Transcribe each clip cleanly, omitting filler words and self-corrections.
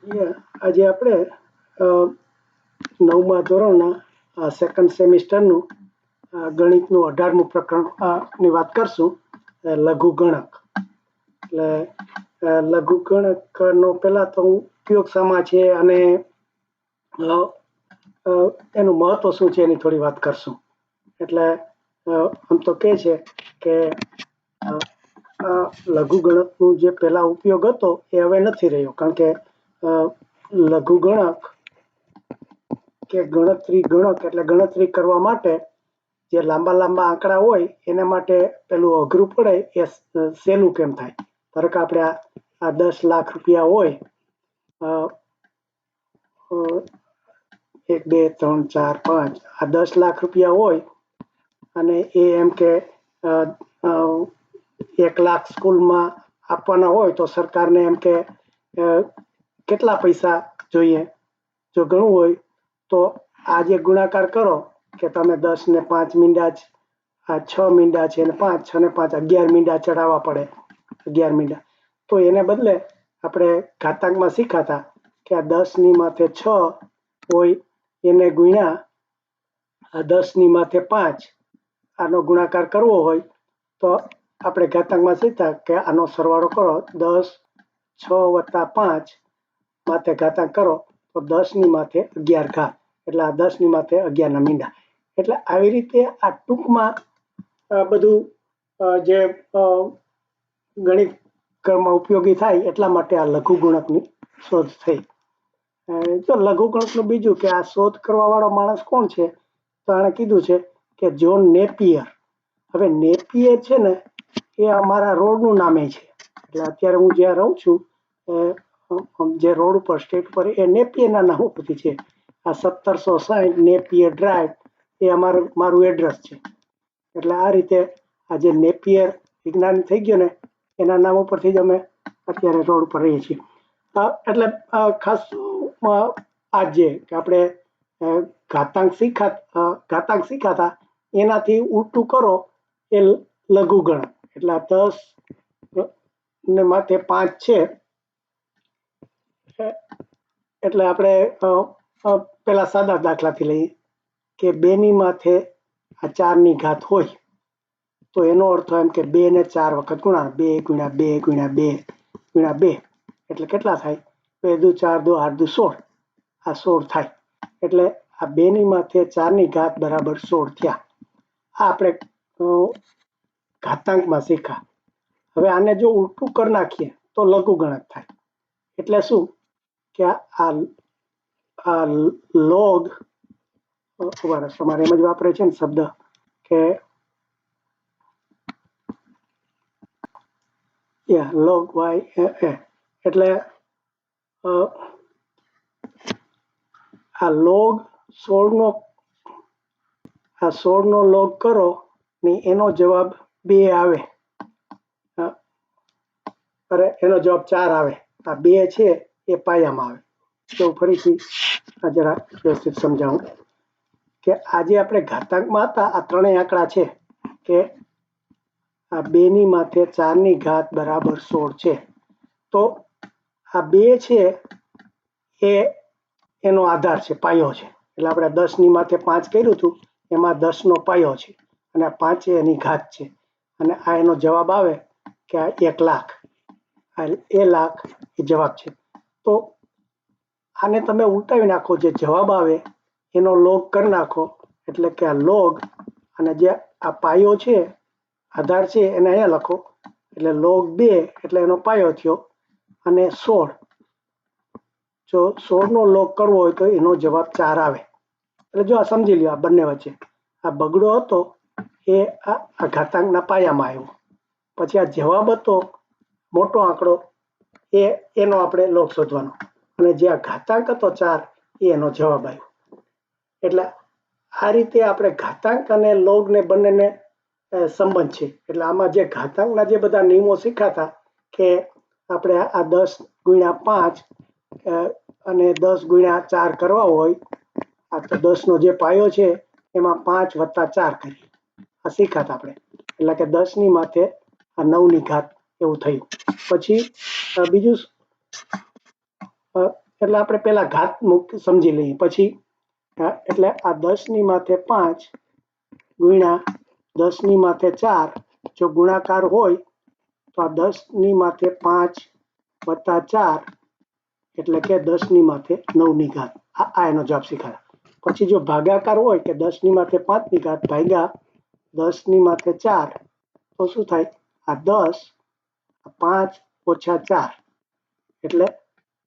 આજે આપણે નવમા ધોરણના સેકન્ડ સેમિસ્ટરનું ગણિતનું 18મું પ્રકરણની વાત કરશું, લઘુગણક. એટલે લઘુગણકનો પહેલા તો ઉપયોગ શામાં છે અને એનું મહત્વ શું છે એની થોડી વાત કરશું. એટલે આમ તો કહે છે કે લઘુગણકનું જે પહેલા ઉપયોગ હતો એ હવે નથી રહ્યો, કારણ કે લઘુગણક કે ગણતરી ગણક એટલે ગણતરી કરવા માટે જે લાંબા લાંબા આંકડા હોય એના માટે પેલું અઘરું પડે એ સહેલું કેમ થાય. ધારો કે આપણે આ 10 લાખ રૂપિયા હોય, 1 2 3 4 5 આ 10 લાખ રૂપિયા હોય અને એ એમ કે 1 લાખ સ્કૂલમાં આપવાના હોય તો સરકારને એમ કે કેટલા પૈસા જોઈએ. જો ગણવું હોય તો આ જે ગુણાકાર કરો કે તમે 10 ને 5 મીંડા જ, આ 6 મીંડા છે અને 5 6 ને 5 11 મીંડા ચડાવવા પડે, 11 મીંડા. તો એને બદલે આપણે ઘાતાંકમાં શીખાતા કે આ 10 ની માથે 6 હોય એને ગુણ્યા આ 10 ની માથે 5 આનો ગુણાકાર કરવો હોય તો આપણે ઘાતાંકમાં શીખતા કે આનો સરવાળો કરો, 10 6 વત્તા 5 માથે ઘાતાંક કરો તો 10 ની માથે 11 ઘાત, એટલે આ 10 ની માથે 11 ના મીંડા. એટલે આવી રીતે આ ટૂંકમાં બધું જે ગણિત કર્મમાં ઉપયોગી થાય એટલા માટે આ લઘુગણકની શોધ થઈ. જો લઘુગણકનું બીજું કે આ શોધ કરવા વાળો માણસ કોણ છે, તો આણે કીધું છે કે જોન નેપિયર. હવે નેપિયર છે ને એ અમારા રોડનું નામે છે. એટલે અત્યારે હું જ્યાં રહું છું જે રોડ ઉપર સ્ટેટ પર એ નેપિયરના નામ ઉપરથી છે. આ 1760 નેપિયર ડ્રાઈવ એ મારું એડ્રેસ છે. એટલે આ રીતે આ જે નેપિયર વિજ્ઞાન થઈ ગયો ને એના નામ ઉપરથી જ અમે અત્યારે રોડ ઉપર રહીએ છીએ. એટલે ખાસ આ જે કે આપણે ઘાતાંક શીખાતા એનાથી ઉલટું કરો એ લઘુગણક. એટલે આ 10 ને માથે 5 છે, એટલે આપણે પેલા સાદા દાખલાથી લઈએ કે 2 ની માથે આ 4 ની ઘાત હોય તો એનો અર્થ એમ કે 2 ને 4 વખત ગુણા, 2 ગુણ્યા 2 ગુણ્યા 2 ગુણ્યા 2 એટલે કેટલા થાય? 2 દુ 4 દુ 8 દુ 16, આ 16 થાય. એટલે આ 2 ની માથે 4 ની ઘાત બરાબર 16 થયા. આ આપણે ઘાતાંકમાં શીખા. હવે આને જો ઉલટું કરી નાખીએ તો લઘુગણક થાય. એટલે શું કે આ લોગ, તમારે એમ જ વાપરે છે ને શબ્દ કે લોગ વાય, એટલે આ લોગ 16 નો લોગ કરો ને એનો જવાબ 2 આવે, અરે એનો જવાબ 4 આવે. આ 2 છે એ પાયામાં આવે. તો ફરીથી જરા વ્યવસ્થિત સમજાવું કે આજે આપણે ઘાતાંકમાં હતા આ ત્રણેય આંકડા છે કે આ 2 ની માથે 4 ની ઘાત બરાબર 16 છે. તો આ 2 છે એ એનો આધાર છે, પાયો છે. એટલે આપણે 10 ની માથે 5 કર્યું હતું એમાં 10 નો પાયો છે અને આ 5 એની ઘાત છે. અને આ એનો જવાબ આવે કે આ 1 લાખ, એ લાખ એ જવાબ છે. તો આને તમે ઉલટાવી નાખો, જે જવાબ આવે એનો લોગ કરી નાખો, એટલે કે આ લોગ અને જે આ પાયો છે, આધાર છે, એને અહીંયા લખો. એટલે લોગ 2 એટલે એનો પાયો થયો અને 16. જો 16 નો લોગ કરવો હોય તો એનો જવાબ 4 આવે. એટલે જો આ સમજી લ્યો, આ બંને વચ્ચે આ બગડો હતો એ આ ઘાતાંકના પાયામાં આવ્યો. પછી આ જવાબ હતો મોટો આંકડો એનો આપણે લોગ શોધવાનો, અને જે આ ઘાતાંક હતો 4 એનો જવાબ આવ્યો. એટલે આ રીતે આપણે ઘાતાંક અને લોગ ને બંનેને સંબંધ છે. એટલે આમાં જે ઘાતાંકના જે બધા નિયમો શીખાતા કે આપણે આ 10 ગુણ્યા 5 અને 10 ગુણ્યા 4 કરવા હોય, આ તો 10 નો જે પાયો છે એમાં 5 વત્તા 4 કરીએ, આ શીખાતા આપણે. એટલે કે 10 ની માથે આ 9 ની ઘાત એવું થયું. પછી બીજું એટલે આપણે પહેલા ઘાત સમજી લઈએ, પછી એટલે આ 10 ની માથે 5 ગુણ્યા 10 ની માથે 4, જો ગુણાકાર હોય તો આ 10 ની માથે 5 વત્તા 4 એટલે કે 10 ની માથે 9 ની ઘાત. આ એનો જવાબ શીખાય. પછી જો ભાગાકાર હોય કે 10 ની માથે 5 ની ઘાત ભાગ્યા 10 ની માથે 4 તો શું થાય? આ 10 5 ઓછા 4 એટલે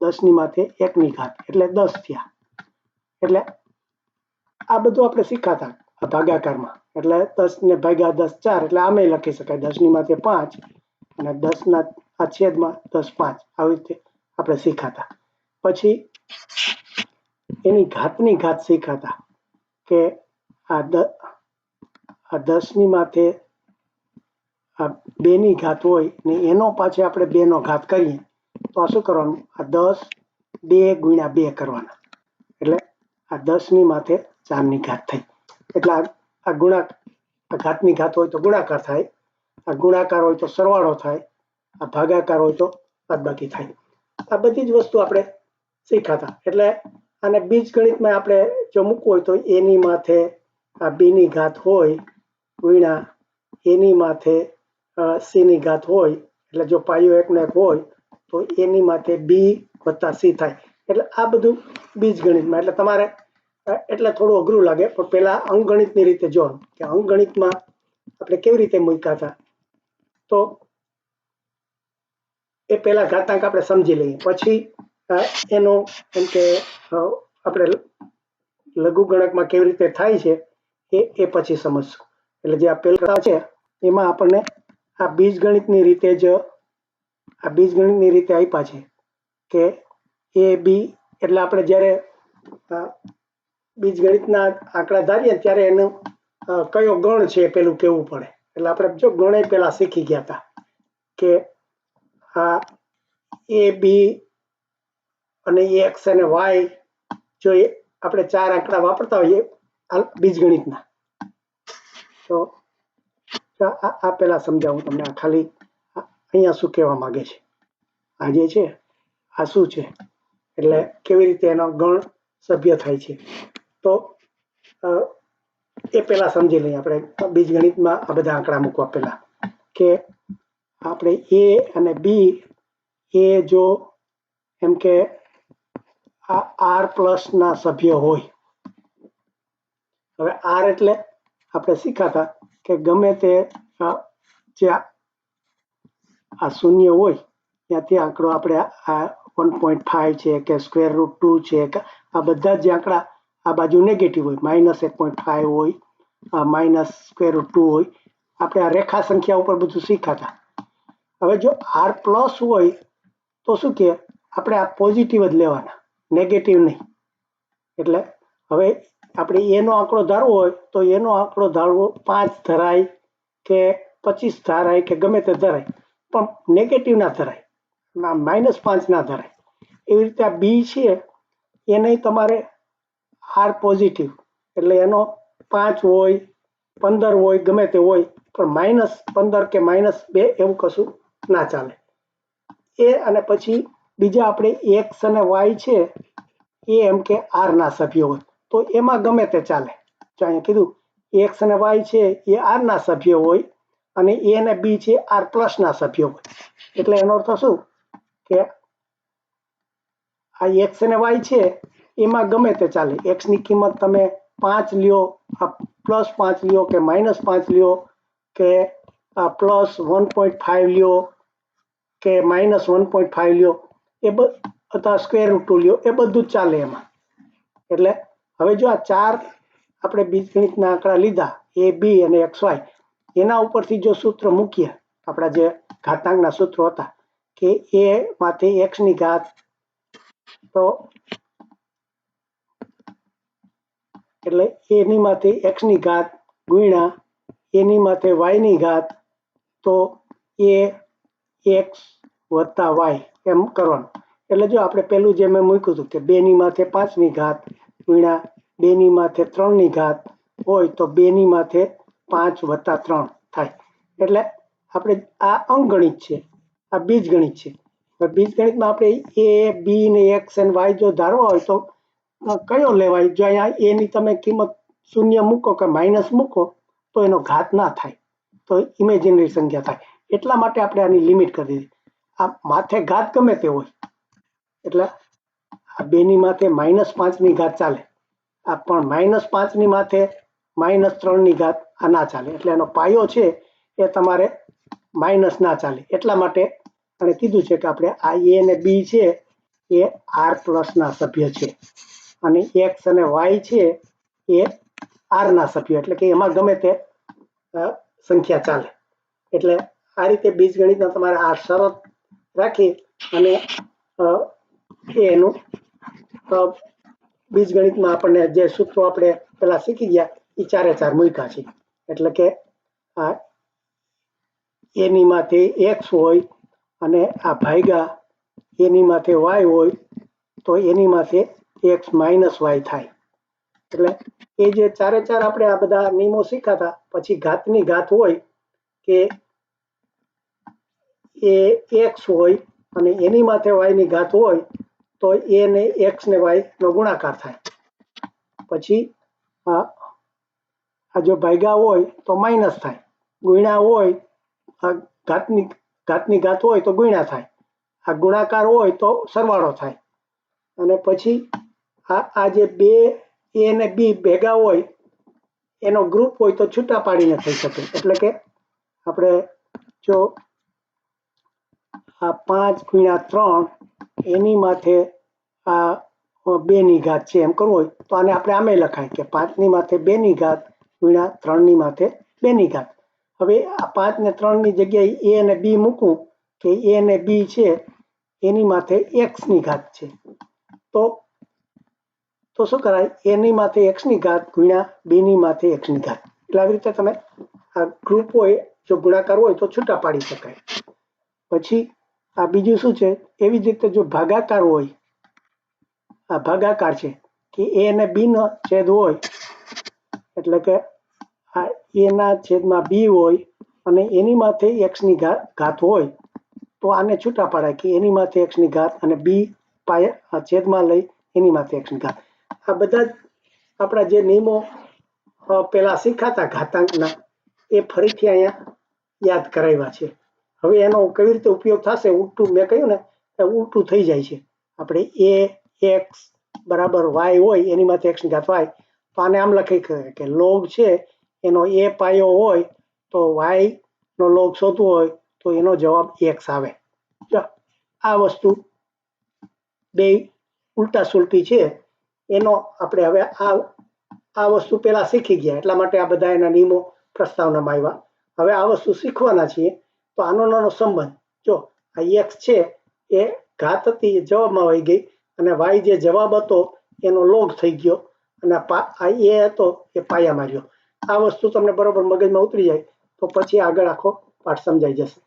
10 ની માથે 1 ની ઘાત એટલે 10 થયા. એટલે આ બધું આપણે શીખાતા ભાગાકારમાં. એટલે 10 ને ભાગ્યા 10 4 એટલે આમે લખી શકાય 10 ની માથે 5 અને 10 ના આ છેદમાં 10 5 આવી રીતે આપણે શીખાતા. પછી એની ઘાતની ઘાત શીખાતા કે આ 10 ની માથે આ 2 ની ઘાત હોય ને એનો પાછે આપણે 2 નો ઘાત કરીએ તો આ શું કરવાનું? આ 10 2 ગુણ્યા 2 કરવાના એટલે આ 10 ની માથે 4 ની ઘાત થઈ. એટલે આ ઘાતની ઘાત હોય તો ગુણાકાર થાય, આ ગુણાકાર હોય તો સરવાળો થાય, આ ભાગાકાર હોય તો બાદબાકી થાય. આ બધી જ વસ્તુ આપણે શીખાતા. એટલે અને બીજગણિતમાં આપણે જો મૂકવું હોય તો એની માથે આ બી ની ઘાત હોય ગુણ્યા એની માથે સી ની ઘાત હોય, એટલે જો પાયો 1 ને 1 હોય તો એની માથે બી વત્તા સી થાય. એટલે આ બધું બીજગણિતમાં. એટલે તમારે એટલે થોડું અઘરું લાગે, પણ પેલા અંકગણિતની રીતે જો કે અંકગણિતમાં આપણે કેવી રીતે મૂક્યા હતા તો એ પેલા ઘાતાંક આપણે સમજી લઈએ, પછી એનો એમ કે આપણે લઘુગણકમાં કેવી રીતે થાય છે એ પછી સમજશું. એટલે જે આ પેલા છે એમાં આપણને આ બીજગણિતની રીતે આપ્યા છે કે એ બી. એટલે આપણે જ્યારે બીજગણિતના આંકડા ધારીએ ત્યારે એનો કયો ગણ છે પેલું કેવું પડે. એટલે આપણે જો ગણે પેલા શીખી ગયા હતા કે આ એ બી અને એક્સ અને વાય જો આપણે 4 આંકડા વાપરતા હોઈએ બીજગણિતના તો આ પેલા સમજાવું તમને. આ ખાલી અહીંયા શું કહેવા માંગે છે, આ જે છે આ શું છે, એટલે કેવી રીતે એનો ગણ સભ્ય થાય છે તો એ પેલા સમજી લઈએ આપણે બીજગણિતમાં આ બધા આંકડા મૂકવા પહેલા. કે આપણે એ અને બી એ જો એમ કે આ આર પ્લસ ના સભ્ય હોય. હવે આર એટલે આપણે શીખાતા કે ગમે તે જે આ શૂન્ય હોય ત્યાંથી આંકડો આપણે આ 1.5 છે કે √2 છે કે આ બધા જ આંકડા આ બાજુ નેગેટિવ હોય, -1.5 હોય, -√2 હોય. આપણે આ રેખા સંખ્યા ઉપર બધું શીખાતા. હવે જો આર પ્લસ હોય તો શું કે આપણે આ પોઝિટિવ જ લેવાના, નેગેટિવ નહીં. એટલે હવે આપણે એનો આંકડો ધારવો હોય તો એનો આંકડો ધારવો 5 ધરાય કે 25 ધરાય કે ગમે તે ધરાય, પણ નેગેટિવ ના ધરાય, -5 ના ધરાય. એવી રીતે આ બી છે એને તમારે આર પોઝિટિવ એટલે એનો 5 હોય 15 હોય ગમે તે હોય, પણ -15 કે -2 એવું કશું ના ચાલે. એ અને પછી બીજા આપણે એક્સ અને વાય છે એ એમ કે આર ના સભ્યો હોય તો એમાં ગમે તે ચાલે. જો અહીંયા કીધું એક્સ અને વાય છે એ આર ના સભ્યો હોય અને એ અને બી છે આર પ્લસ ના સભ્યો હોય. એટલે એનો અર્થ શું કે આ એક્સ અને વાય છે એમાં ગમે તે ચાલે. એક્સ ની કિંમત તમે 5 લ્યો, +5 લ્યો કે -5 લ્યો કે +1.5 લ્યો કે -1.5 લ્યો અથવા √2 લ્યો, એ બધું જ ચાલે એમાં. એટલે હવે જો આ 4 આપણે બીજગણિતના આંકડા લીધા એ બી અને એક્સ વાય, એના ઉપરથી જો સૂત્ર મૂકીએ આપણા જે ઘાતાંકના સૂત્રો હતા કે એ માથે એક્સ ની ઘાત તો એટલે એની માથે એક્સ ની ઘાત ગુણ્યા એની માથે વાય ની ઘાત તો એ એક્સ વત્તા વાય એમ કરવાનું. એટલે જો આપણે પેલું જે મેં મૂક્યું હતું કે 2 ની માથે 5 ની ઘાત ગુણ્યા 2 ની માથે 3 ની ઘાત હોય તો 2 ની માથે 5 વત્તા 3 થાય. એટલે આપણે આ અંકગણિત છે, આ બીજગણિત છે. બીજગણિતમાં આપણે એ બી ને એક્સ અને વાય જો ધારવા હોય તો કયો લેવાય? જો અહીંયા એની તમે કિંમત શૂન્ય મૂકો કે માઇનસ મૂકો તો એનો ઘાત ના થાય, તો ઇમેજિનરી સંખ્યા થાય. એટલા માટે આપણે આની લિમિટ કરી દીધી. આ માથે ઘાત ગમે તે હોય, એટલે આ બેની માથે -5 ઘાત ચાલે, આ પણ -5 માથે -3 ઘાત આ ના ચાલે. એટલે એનો પાયો છે એ તમારે માઇનસ ના ચાલે. એટલા માટે અને કીધું છે કે આપણે આ એ અને બી છે એ આર પ્લસના સભ્ય છે, અને એક્સ અને વાય છે એ આર ના સભ્ય, એટલે કે એમાં ગમે તે સંખ્યા ચાલે. એટલે આ રીતે બીજગણિતના તમારે આ શરત રાખી અને એનું બીજગણિતમાં આપણને જે સૂત્રો આપણે પેલા શીખી ગયા એ 4 મૂક્યા છે. એટલે કે આ એની માથે એક્સ હોય અને આ ભાગ્યા એની માથે વાય હોય તો એની માથે એક્સ માઇનસ વાય થાય. એટલે એ જે 4 આપણે આ બધા નિયમો શીખાતા, પછી ઘાતની ઘાત હોય કે એ એક્સ હોય અને એની માથે વાય ની ઘાત હોય તો એ ને એક્સ ને વાય નો ગુણાકાર થાય. પછી આ જો ભાગ્યા હોય તો માઇનસ થાય, ગુણ્યા હોય ઘાતની ઘાત હોય તો ગુણ્યા થાય, આ ગુણાકાર હોય તો સરવાળો થાય. અને પછી આ જે બે એ અને બી ભેગા હોય એનો ગ્રુપ હોય તો છૂટા પાડીને થઈ શકે. એટલે કે આપણે જો આ 5 × 3 એની માથે આ 2 ઘાત છે એમ કરવું હોય તો આને આપણે આમે લખાય કે 5 માથે 2 ઘાત ગુણ્યા 3 માથે 2 ઘાત. હવે આ 5 ને 3 જગ્યાએ એ અને બી મૂકવું કે એ અને બી છે એની માથે એક્સ ઘાત છે, તો શું કરાય? એની માથે એક્સ ઘાત ગુણ્યા બી માથે એક્સ ઘાત. એટલે આવી રીતે તમે આ ગ્રુપ હોય જો ગુણાકાર હોય તો છૂટા પાડી શકાય. પછી આ બીજું શું છે? એવી જ રીતે જો ભાગાકાર હોય, આ ભાગાકાર છે કે એ અને બી નો છેદ હોય, એટલે કે આ એ ના છેદમાં બી હોય અને એની માથે એક્સ ઘાત હોય તો આને છૂટા પાડાય કે એની માથે એક્સ ઘાત અને બી છેદમાં લઈ એની માથે એક્સ ઘાત. આ બધા આપણા જે નિયમો પેલા શીખાતા ઘાતાંકના એ ફરીથી અહીંયા યાદ કરાવ્યા છે. હવે એનો કેવી રીતે ઉપયોગ થશે? ઉલટું મેં કહ્યું ને, ઉલટું થઈ જાય છે. આપણે એ એક્સ બરાબર વાય હોય એની માથે એક્સ ઘાત વાય, તો આને આમ લખી કે લોગ છે એનો એ પાયો હોય તો વાય નો લોગ શોધવો હોય તો એનો જવાબ એક્સ આવે. આ વસ્તુ બે ઉલટા સુલટી છે, એનો આપણે હવે આ વસ્તુ પેલા શીખી ગયા એટલા માટે આ બધા એના નિયમો પ્રસ્તાવનામાં આવ્યા. હવે આ વસ્તુ શીખવાના છીએ તો આનો નાનો સંબંધ જો આ એક્સ છે એ ઘાત હતી એ જવાબમાં વહી ગઈ અને વાય જે જવાબ હતો એનો લોગ થઈ ગયો અને આ એ હતો એ પાયા માર્યો. આ વસ્તુ તમને બરોબર મગજમાં ઉતરી જાય તો પછી આગળ આખો પાઠ સમજાઈ જશે.